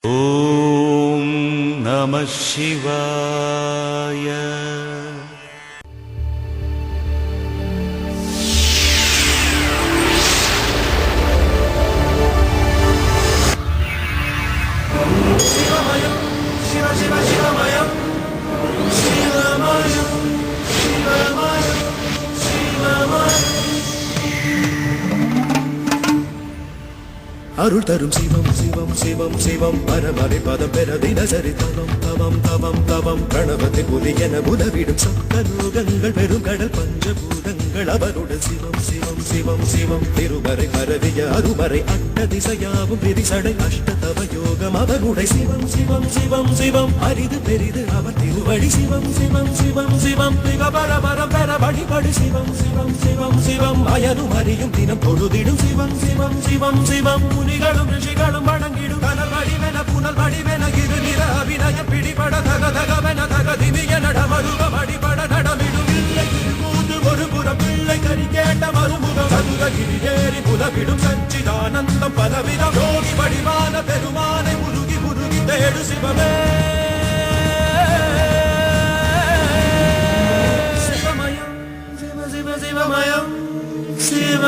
ஓம் நம சிவாய. சிவமயம் சிவ சிவ சிவமயம் சிவமயம் சிவமயம் சிவமயம். அருள் தரும் சிவம் சிவம் சிவம் சிவம் பரமரை பதம் பெற தினசரி தவம் தவம் தவம் தவம் கணபதி புலி என உதவிடும் சப்தலோகங்கள் பெரும் கடல் பஞ்சபூதங்கள் அவருடன் சிவம் சிவம் சிவம் சிவம் திருமறை பரவிய அருமறை அட்ட திசையாவும் விரிசடை அஷ்ட தவ யோகம் அவருடைய சிவம் சிவம் சிவம் சிவம் அரிது பெரிது அவர் திருவடி சிவம் சிவம் சிவம் சிவம் மிக பரபரம் பெற வழிபடு சிவம் சிவம் சிவம் சிவம் அயனும் அறியும் தினம் பொழுதிடும் சிவம் சிவம் சிவம் சிவம் முனிகளும் ரிஷிகளும் வணங்கிடும் கனல் வடிவென புனல் வடிவென இரு நிற அபிநய பிடிபட தக தகவென தகதிமிய நடமருவம் அடிபட நடமிடும் இல்லை மூன்று ஒரு புறம் பிள்ளை கறி கேட்ட மறுமுகம் சதுரகிரி ஏறி புலவிடும் சச்சிதானந்தம் பலவிதம் யோகி வடிவான பெருமானை முருகி முருகி தேடு சிவமே. சிவமயம் சிவ சிவ சிவமயம் சிவ